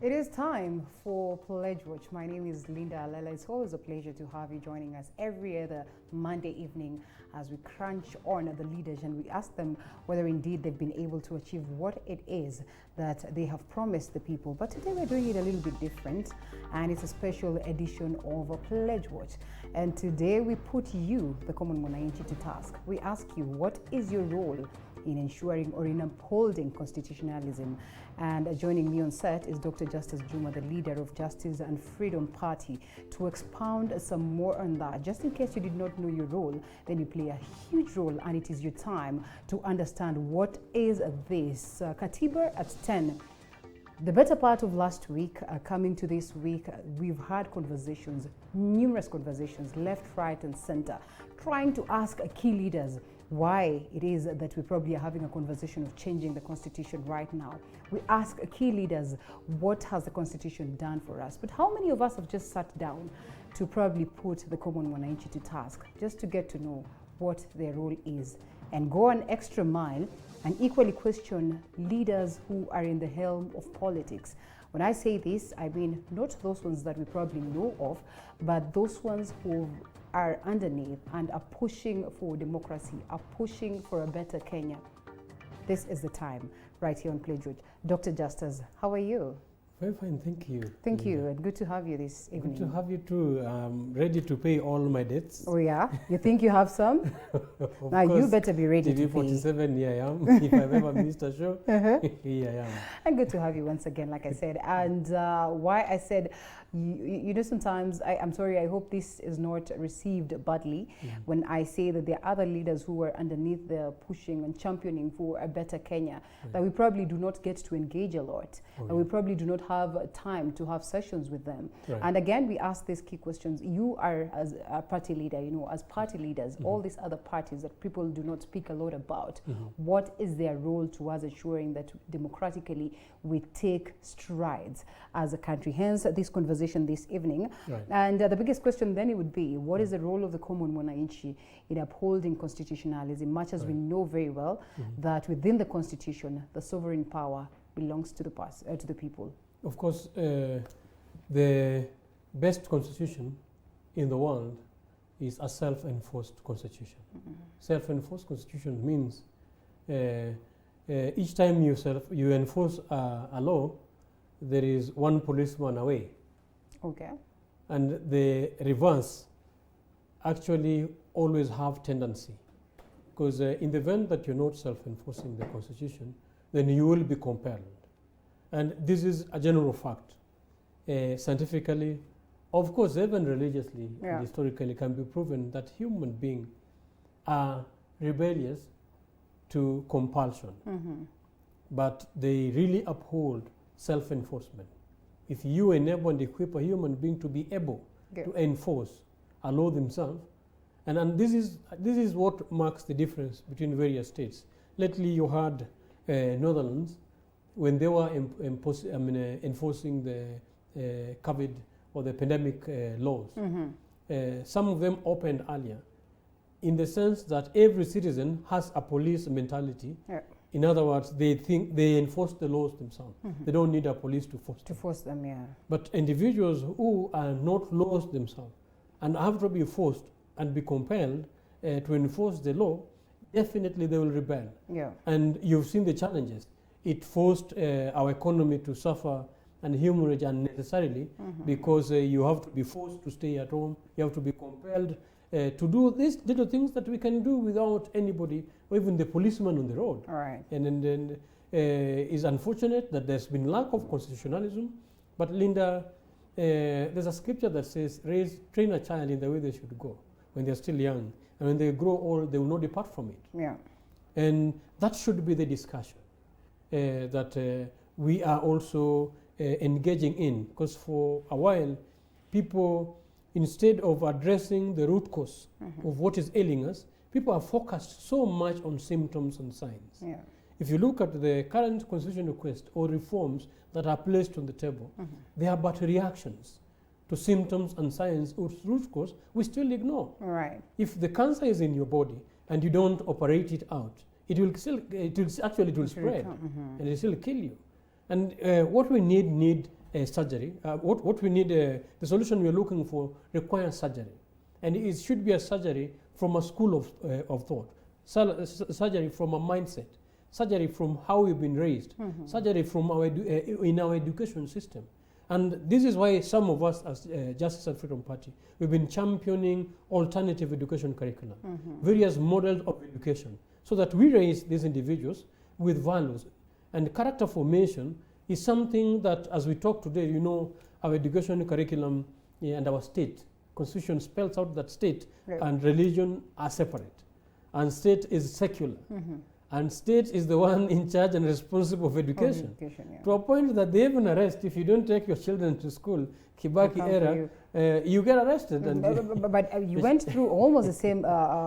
It is time for Pledge Watch. My name is Linda Alela. It's always a pleasure to have you joining us every other Monday evening as we crunch on the leaders and we ask them whether indeed they've been able to achieve what it is that they have promised the people. But today we're doing it a little bit different, and it's a special edition of a Pledge Watch. And today we put you, the common mwananchi, to task. We ask you, what is your role in ensuring or in upholding constitutionalism? And joining me on set is Dr. Justice Juma, the leader of Justice and Freedom Party, to expound some more on that. Just in case you did not know your role, then you play a huge role, and it is your time to understand what is this. Katiba at 10. The better part of last week, coming to this week, we've had conversations, numerous conversations, left, right, and center, trying to ask key leaders why it is that we probably are having a conversation of changing the constitution right now. We ask key leaders, what has the constitution done for us? But how many of us have just sat down to probably put the common mwananchi to task, just to get to know what their role is and go an extra mile and equally question leaders who are in the helm of politics? When I say this, I mean not those ones that we probably know of, but those ones who are underneath and are pushing for democracy, are pushing for a better Kenya. This is the time, right here on Pledge Watch. Dr. Justice, how are you? Very fine, thank you. Thank you, and good to have you this evening. Good to have you too. I'm ready to pay all my debts. Oh yeah? You think you have some? Now you better be ready to pay. TV47, here I am. If I've ever missed a show, here I am. And good to have you once again, like I said. And why I said, you know, sometimes, I'm sorry, I hope this is not received badly when I say that there are other leaders who are underneath the pushing and championing for a better Kenya, that we probably do not get to engage a lot, and we probably do not have time to have sessions with them. And again, we ask these key questions. You are, as a party leader, you know, as party leaders, all these other parties that people do not speak a lot about, what is their role towards ensuring that democratically we take strides as a country? Hence this conversation this evening. And the biggest question then it would be, what is the role of the common mwananchi in upholding constitutionalism, much as we know very well that within the constitution the sovereign power belongs to the people? Of course, the best constitution in the world is a self-enforced constitution. Self-enforced constitution means each time you enforce a law, there is one policeman away. Okay. And the reverse actually always have tendency, because in the event that you're not self-enforcing the constitution, then you will be compelled. And this is a general fact. Scientifically, of course, even religiously and historically, can be proven that human beings are rebellious to compulsion, but they really uphold self-enforcement. If you enable and equip a human being to be able to enforce a law themselves, and this is what marks the difference between various states. Lately, you had Netherlands, when they were enforcing the COVID or the pandemic laws. Some of them opened earlier, in the sense that every citizen has a police mentality. In other words, they think they enforce the laws themselves. They don't need a police to force them. But individuals who are not laws themselves and have to be forced and be compelled to enforce the law, definitely they will rebel. And you've seen the challenges. It forced our economy to suffer and hemorrhage unnecessarily, because you have to be forced to stay at home. You have to be compelled to do these little things that we can do without anybody, or even the policeman on the road. And then it's unfortunate that there's been lack of constitutionalism. But Linda, there's a scripture that says, train a child in the way they should go when they're still young, and when they grow old, they will not depart from it. And that should be the discussion that we are also engaging in, because for a while, people, instead of addressing the root cause of what is ailing us, people are focused so much on symptoms and signs. If you look at the current constitutional request or reforms that are placed on the table, they are but reactions to symptoms and signs whose root cause we still ignore. If the cancer is in your body and you don't operate it out, it will spread and it will still kill you. And what we need surgery. What we need, the solution we're looking for requires surgery. And it should be a surgery from a school of thought, surgery from a mindset, surgery from how we've been raised, surgery from in our education system. And this is why some of us as Justice and Freedom Party, we've been championing alternative education curriculum, various models of education, so that we raise these individuals with values. And character formation is something that, as we talk today, you know, our education curriculum and our state constitution spells out that state and religion are separate, and state is secular. And state is the one in charge and responsible of education. To a point that they even arrest if you don't take your children to school, Kibaki era, you get arrested. But you went through almost the same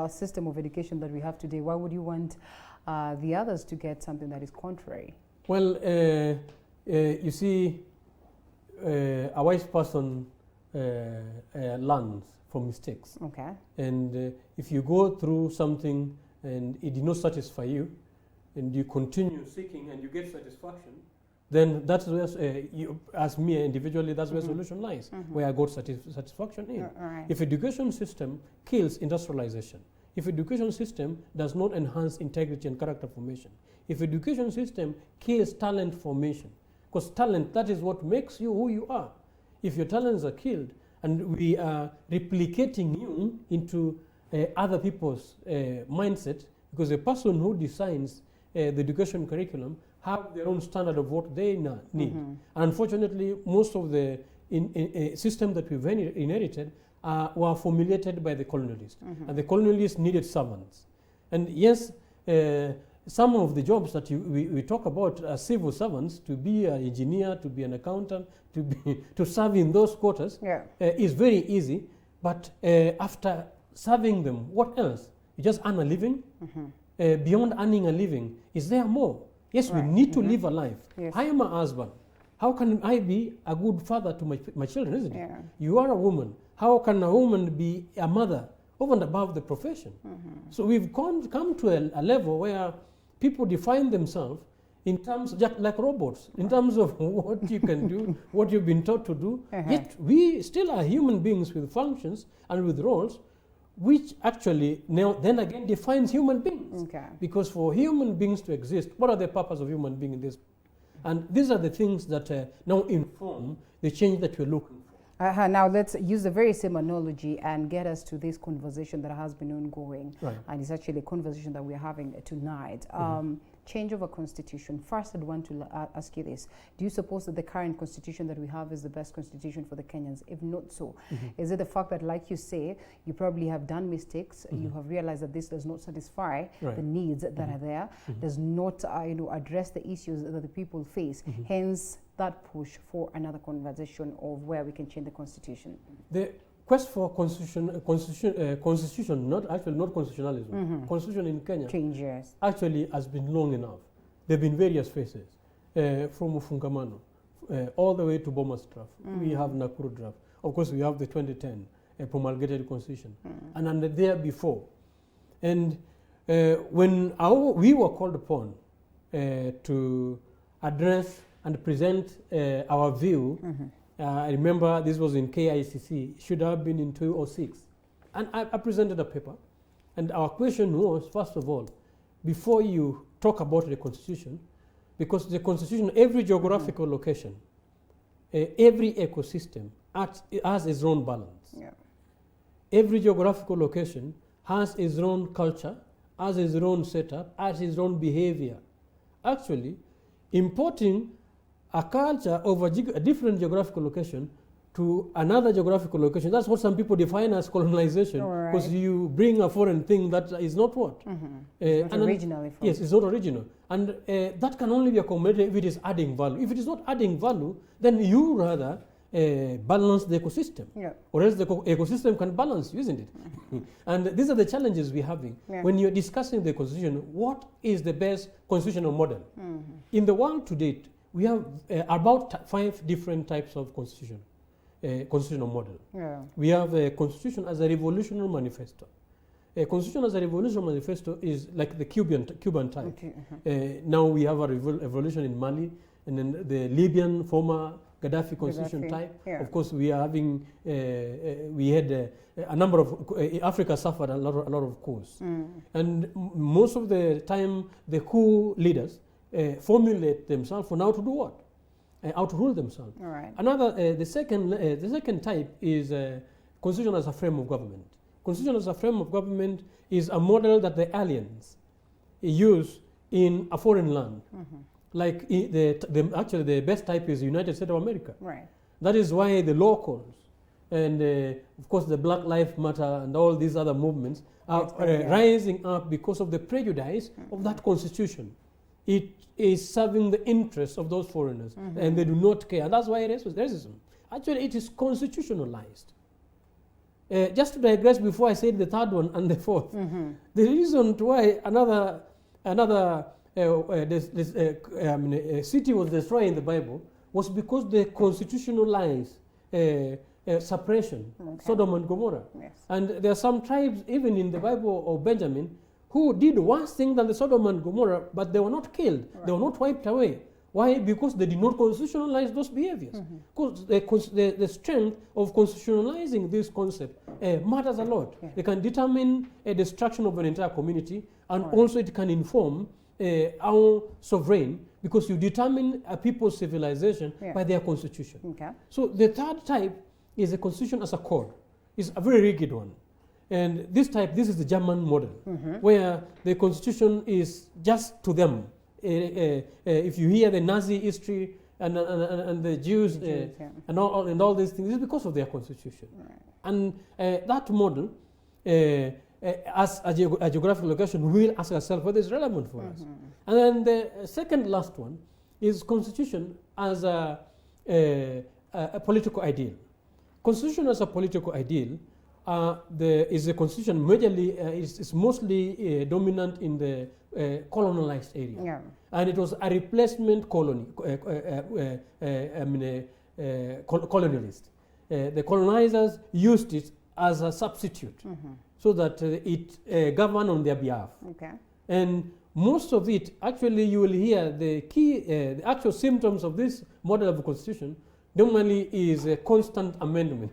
system of education that we have today. Why would you want the others to get something that is contrary? Well, you see, a wise person learns from mistakes. Okay. And if you go through something and it did not satisfy you, and you continue seeking and you get satisfaction, then that's where, you, as me individually, that's where solution lies, where I got satisfaction in. Right. If education system kills industrialization, if education system does not enhance integrity and character formation, if education system kills talent formation, because talent, that is what makes you who you are. If your talents are killed and we are replicating you into other people's mindset, because the person who designs the education curriculum have their own standard of what they need. Unfortunately, most of the system that we've inherited were formulated by the colonialists, and the colonialists needed servants. And yes, some of the jobs that we talk about are civil servants, to be an engineer, to be an accountant, to serve in those quotas is very easy, but after serving them, what else? You just earn a living? Beyond earning a living, is there more? Yes, we need to live a life. Yes. I am a husband. How can I be a good father to my children, isn't it? You are a woman. How can a woman be a mother over and above the profession? So we've come to a level where people define themselves in terms, just like robots, in terms of what you can do, what you've been taught to do. Yet we still are human beings with functions and with roles, which actually now then again defines human beings. Because for human beings to exist, what are the purpose of human being in this? And these are the things that now inform the change that we're looking for. Now let's use the very same analogy and get us to this conversation that has been ongoing. And it's actually a conversation that we're having tonight. Change of a constitution. First, I'd want to ask you this. Do you suppose that the current constitution that we have is the best constitution for the Kenyans? If not so, is it the fact that, like you say, you probably have done mistakes, you have realized that this does not satisfy the needs that are there, does not address the issues that the people face, hence that push for another conversation of where we can change the constitution? The quest for constitution, not constitutionalism, constitution in Kenya changes actually has been long enough. There have been various phases, from Ufungamano all the way to Bomas draft. We have Nakuru draft. Of course, we have the 2010 promulgated constitution, and there before. And when we were called upon to address and present our view, I remember this was in KICC, should have been in 2006. And I presented a paper. And our question was, first of all, before you talk about the constitution, because the constitution, every geographical location, every ecosystem has its own balance. Every geographical location has its own culture, has its own setup, has its own behavior. Actually, importing a culture of a different geographical location to another geographical location, that's what some people define as colonization, because you bring a foreign thing that is not what? It's not originally from. Yes, it's not original. And that can only be accommodated if it is adding value. If it is not adding value, then you rather balance the ecosystem, or else the ecosystem can balance you, isn't it? And these are the challenges we're having. When you're discussing the constitution, what is the best constitutional model? In the world to date, we have about 5 different types of constitutional model. We have a constitution as a revolutionary manifesto. A constitution as a revolutionary manifesto is like the Cuban type. Now we have a revolution in Mali, and then the Libyan former Gaddafi constitution type. Yeah. Of course, we are having, we had a number of, Africa suffered a lot of coups. And most of the time, the coup leaders formulate themselves on how to do what? How to rule themselves. All right. Another, the second type is constitution as a frame of government. Constitution as a frame of government is a model that the aliens use in a foreign land. Like actually the best type is United States of America. Right. That is why the locals and of course the Black Lives Matter and all these other movements are rising up because of the prejudice of that constitution. It is serving the interests of those foreigners and they do not care. And that's why it is racism. Actually, it is constitutionalized. Just to digress before I say the third one and the fourth, the reason why another city was destroyed in the Bible was because they constitutionalized suppression, Sodom and Gomorrah. Yes. And there are some tribes, even in the Bible of Benjamin, who did worse things than the Sodom and Gomorrah, but they were not killed. Right. They were not wiped away. Why? Because they did not constitutionalize those behaviors. Because the strength of constitutionalizing this concept matters a lot. Yeah. They can determine a destruction of an entire community, and also it can inform our sovereign, because you determine a people's civilization by their constitution. Okay. So the third type is a constitution as a code. It's a very rigid one. And this is the German model, where the constitution is just to them. If you hear the Nazi history and the Jews, and all these things, it's because of their constitution. Right. And that model, as a geographical location, we will ask ourselves whether it's relevant for us. And then the second last one is constitution as a political ideal. Constitution as a political ideal is a constitution majorly is mostly dominant in the colonized area, and it was a replacement colony, colonialist. The colonizers used it as a substitute, so that it governed on their behalf. Okay. And most of it, actually, you will hear the key, the actual symptoms of this model of a constitution normally is a constant amendment.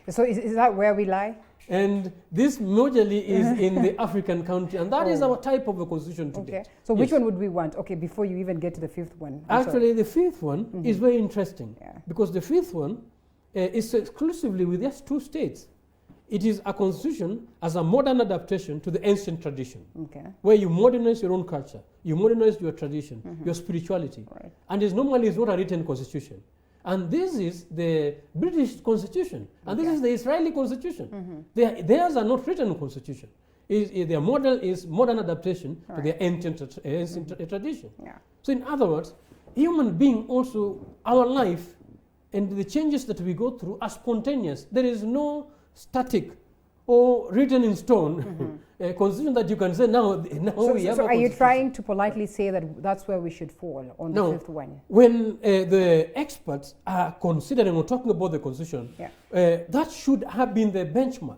So is that where we lie? And this majorly is in the African country, and that is our type of a constitution today. Okay. So which one would we want? Okay, before you even get to the fifth one. Actually, the fifth one is very interesting, because the fifth one is exclusively with just two states. It is a constitution as a modern adaptation to the ancient tradition, where you modernize your own culture, you modernize your tradition, your spirituality, and it's normally not a written constitution. And this is the British constitution, and this is the Israeli constitution. Theirs are not written constitution. Their model is modern adaptation to their ancient tradition. So in other words, human being also, our life and the changes that we go through are spontaneous. There is no static or written in stone a constitution that you can say now we have. So are you trying to politely say that that's where we should fall on the fifth one? When the experts are considering or talking about the constitution, that should have been the benchmark.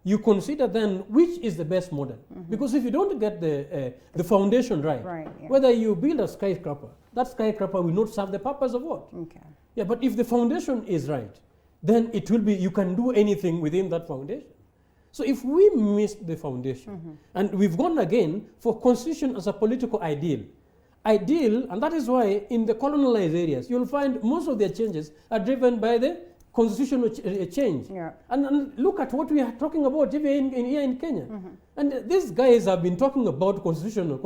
You consider then which is the best model, because if you don't get the foundation right, whether you build a skyscraper, that skyscraper will not serve the purpose of what? Yeah, but if the foundation is right, then it will be, you can do anything within that foundation. So if we miss the foundation, and we've gone again for constitution as a political ideal, and that is why in the colonialized areas, you'll find most of their changes are driven by the constitutional change. And look at what we are talking about even here in Kenya. And these guys have been talking about constitutional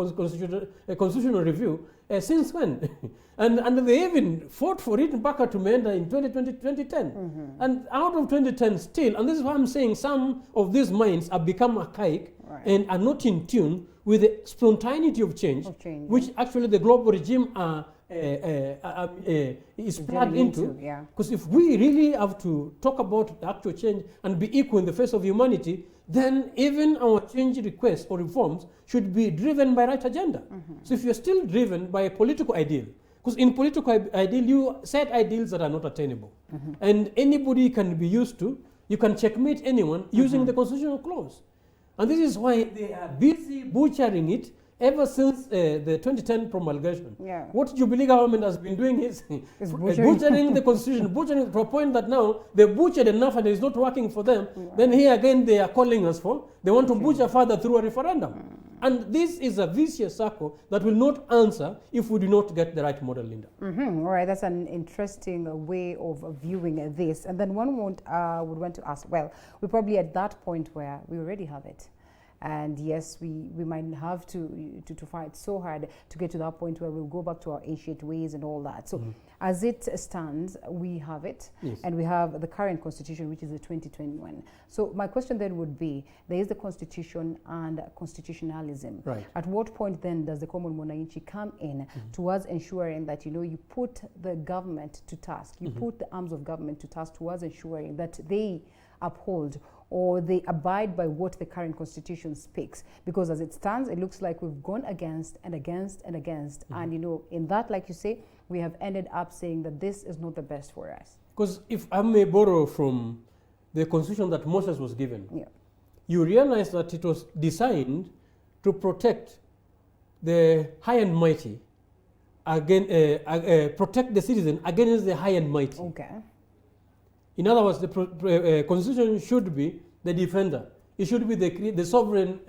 review since when? and they even fought for it back to Menda in 2010. And out of 2010 still, and this is why I'm saying some of these minds have become archaic and are not in tune with the spontaneity of change, which actually the global regime is plugged into. Because if we really have to talk about the actual change and be equal in the face of humanity, then even our change requests or reforms should be driven by right agenda. So if you're still driven by a political ideal, because in political ideal, you set ideals that are not attainable. And anybody can be used to, you can checkmate anyone using the constitutional clause. And this is why they are busy butchering it ever since the 2010 promulgation. Yeah. What Jubilee government has been doing is butchering the constitution, butchering to a point that now they butchered enough and it's not working for them. Then here again they are calling us for, they want to butcher further through a referendum. And this is a vicious circle that will not answer if we do not get the right model, Linda. All right, that's an interesting way of viewing this. And then one would want to ask, well, we're probably at that point where we already have it. And yes, we might have to fight so hard to get to that point where we'll go back to our ancient ways and all that. So as it stands, we have it. Yes. And we have the current constitution, which is the 2021. So my question then would be, there is the constitution and constitutionalism. Right. At what point then does the common mwananchi come in towards ensuring that, you put the government to task, you put the arms of government to task towards ensuring that they uphold or they abide by what the current constitution speaks? Because as it stands, it looks like we've gone against and against and against. And in that, like you say, we have ended up saying that this is not the best for us. Because if I may borrow from the constitution that Moses was given, you realize that it was designed to protect the high and mighty, protect the citizen against the high and mighty. Okay. In other words, the constitution should be the defender. It should be the sovereign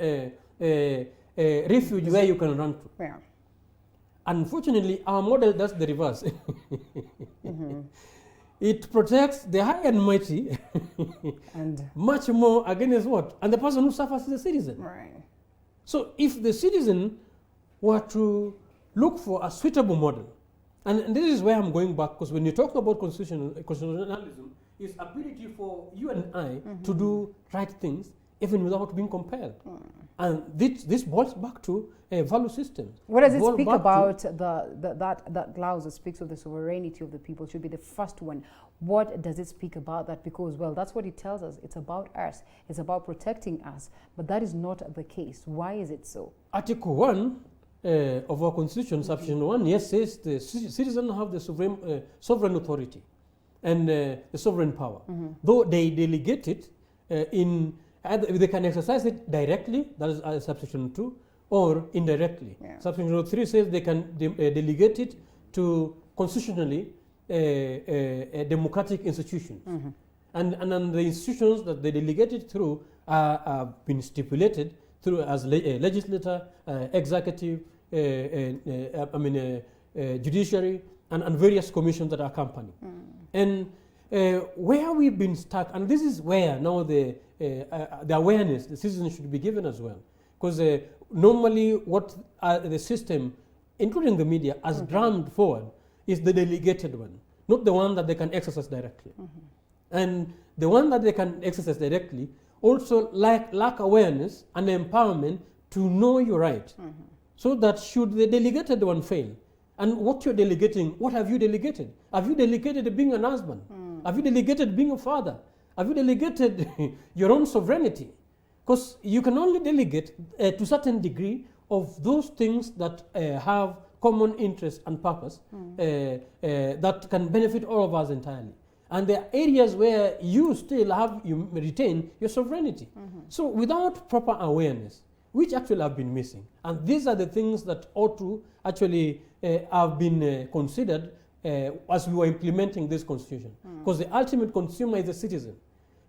refuge where you can run to. Yeah. Unfortunately, our model does the reverse. It protects the high and mighty And much more against what? And the person who suffers is the citizen. right. So if the citizen were to look for a suitable model, and this is where I'm going back, because when you talk about constitutionalism, it's ability for you and I to do right things even without being compelled. And this boils back to a value system. What does it speak about that clause that speaks of the sovereignty of the people? Should be the first one. What does it speak about that? Because, well, that's what it tells us. It's about us. It's about protecting us. But that is not the case. Why is it so? Article 1 of our constitution, subsection 1, yes, says the citizens have the sovereign authority and the sovereign power. Though they delegate it either they can exercise it directly, that is subsection 2, or indirectly. Subsection 3 says they can delegate it to constitutionally democratic institutions. And the institutions that they delegate it through have been stipulated through as legislature, executive, judiciary, and various commissions that accompany. And where we've been stuck, and this is where now the awareness, the citizens should be given as well. Because normally what the system, including the media, has drummed forward is the delegated one, not the one that they can exercise directly. And the one that they can exercise directly also lack awareness and empowerment to know your right. So that should the delegated one fail, and what you're delegating, what have you delegated? Have you delegated being an husband? Have you delegated being a father? Have you delegated your own sovereignty? Because you can only delegate to a certain degree of those things that have common interest and purpose that can benefit all of us entirely. And there are areas where you still you retain your sovereignty. So without proper awareness, which actually have been missing, and these are the things that ought to actually have been considered as we were implementing this constitution. Because the ultimate consumer is the citizen.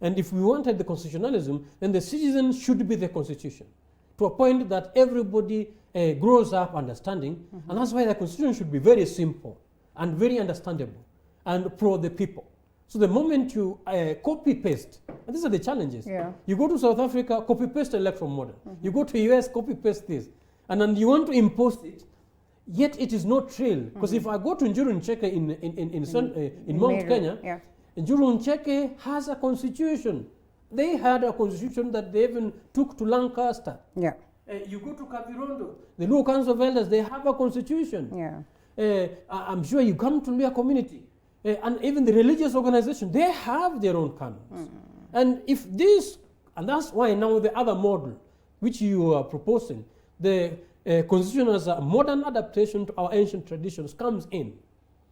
And if we wanted the constitutionalism, then the citizen should be the constitution, to a point that everybody grows up understanding. And that's why the constitution should be very simple and very understandable and pro the people. So the moment you copy-paste, and these are the challenges. You go to South Africa, copy-paste electoral model. You go to US, copy-paste this. And then you want to impose it, yet it is not real. Because if I go to Njuru Ncheke in Mount Kenya, Njuru Ncheke has a constitution. They had a constitution that they even took to Lancaster. You go to Kavirondo, the Luo Council of Elders, they have a constitution. I'm sure you come to Luo community. And even the religious organization, they have their own canons. And if this, and that's why now the other model, which you are proposing, the constitution as a modern adaptation to our ancient traditions comes in.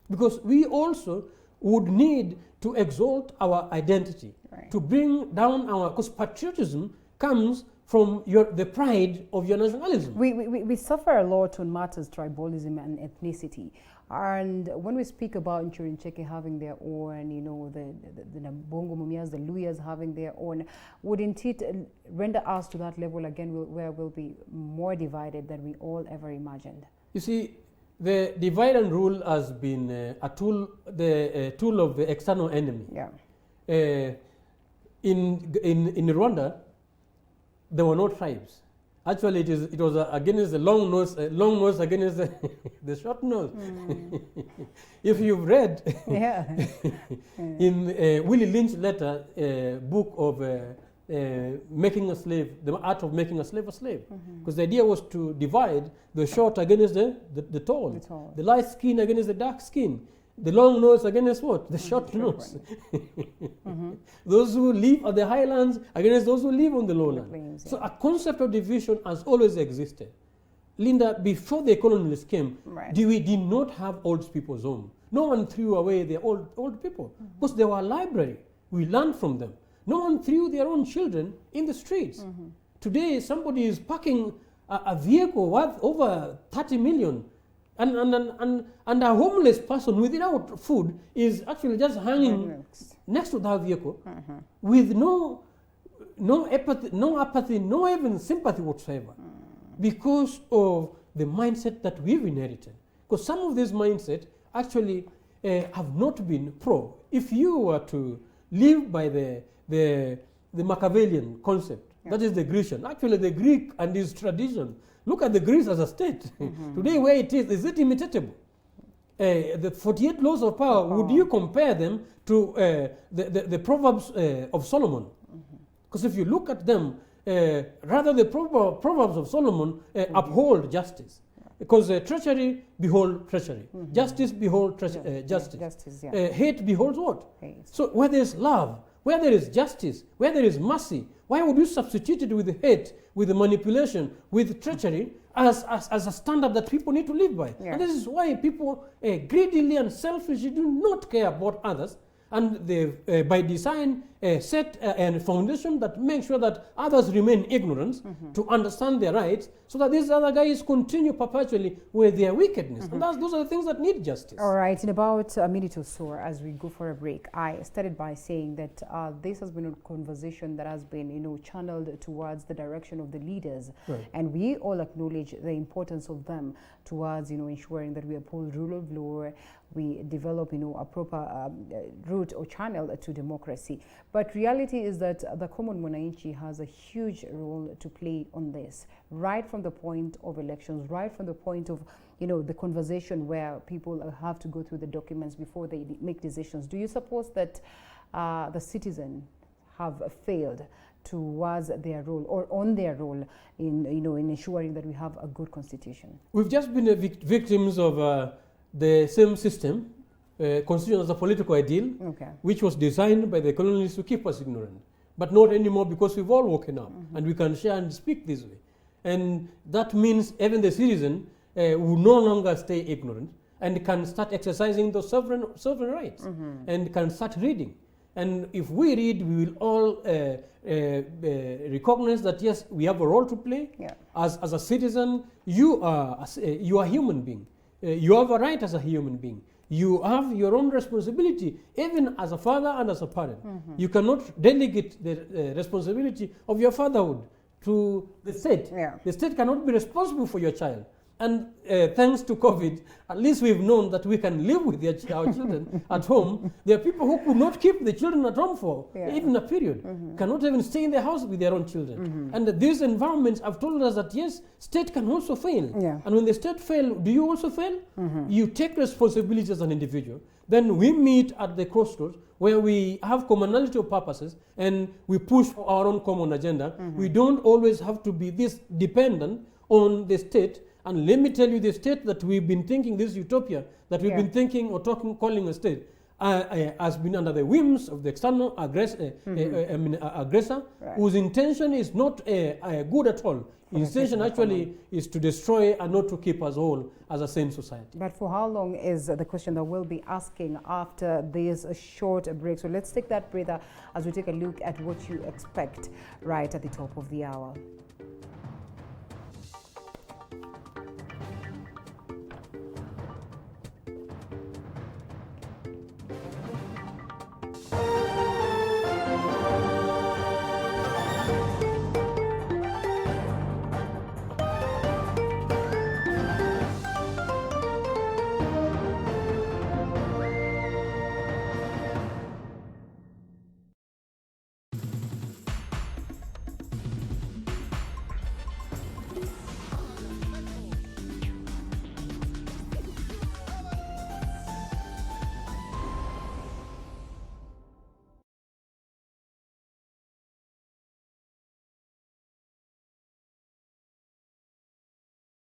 Because we also would need to exalt our identity, to bring down because patriotism comes from the pride of your nationalism. We suffer a lot on matters tribalism and ethnicity. And when we speak about Nchurincheke having their own, the Nambongo Mumias, the Luyas having their own, wouldn't it render us to that level again where we'll be more divided than we all ever imagined? You see, the divide and rule has been a tool, the tool of the external enemy. Yeah. In Rwanda, there were no tribes. Actually, it was against the long nose against the short nose. If you've read in Willie Lynch's letter, book of making a slave, the art of making a slave, because the idea was to divide the short against the tall, the light skin against the dark skin, the long nose against what? The short nose. Those who live at the highlands against those who live on the lowlands. So a concept of division has always existed. Linda, before the colonialists came, we did not have old people's home. No one threw away their old people because they were a library. We learned from them. No one threw their own children in the streets. Today, somebody is parking a vehicle worth over 30 million. And a homeless person without food is actually just hanging next to that vehicle with no apathy, no even sympathy whatsoever, because of the mindset that we've inherited. Because some of these mindsets actually have not been pro. If you were to live by the Machiavellian concept, that is the Grecian, actually the Greek and his tradition. Look at the Greece as a state. Today, where it is it imitatable? The 48 laws of power, would you compare them to the Proverbs of Solomon? Because if you look at them, rather the Proverbs of Solomon uphold justice. Because treachery, behold treachery. Justice, behold justice. Hate beholds what? Hate. So where there is love, where there is justice, where there is mercy, why would you substitute it with hate, with manipulation, with treachery as a standard that people need to live by? And this is why people greedily and selfishly do not care about others. And they, by design, set a foundation that makes sure that others remain ignorant to understand their rights, so that these other guys continue perpetually with their wickedness. And those are the things that need justice. All right, in about a minute or so, as we go for a break, I started by saying that this has been a conversation that has been, channeled towards the direction of the leaders. And we all acknowledge the importance of them towards, ensuring that we uphold rule of law, we develop, a proper route or channel to democracy. But reality is that the common mwananchi has a huge role to play on this, right from the point of elections, right from the point of, the conversation where people have to go through the documents before they make decisions. Do you suppose that the citizen have failed towards their role or on their role in, in ensuring that we have a good constitution? We've just been victims of the same system, constitution as a political ideal, which was designed by the colonialists to keep us ignorant. But not anymore, because we've all woken up and we can share and speak this way. And that means even the citizen will no longer stay ignorant and can start exercising those sovereign rights and can start reading. And if we read, we will all recognize that, yes, we have a role to play. As a citizen, you are a human being. You have a right as a human being. You have your own responsibility, even as a father and as a parent. You cannot delegate the responsibility of your fatherhood to the state. The state cannot be responsible for your child. And thanks to COVID, at least we've known that we can live with our children at home. There are people who could not keep the children at home for even a period, cannot even stay in the house with their own children. And these environments have told us that, yes, state can also fail. And when the state fails, do you also fail? You take responsibility as an individual. Then we meet at the crossroads where we have commonality of purposes and we push for our own common agenda. We don't always have to be this dependent on the state. And let me tell you, the state that we've been thinking, this utopia that we've been thinking or calling a state, has been under the whims of the external aggressor, Right. whose intention is not good at all. His intention actually is to destroy and not to keep us all as a sane society. But for how long is the question that we'll be asking after this short break? So let's take that breather as we take a look at what you expect right at the top of the hour.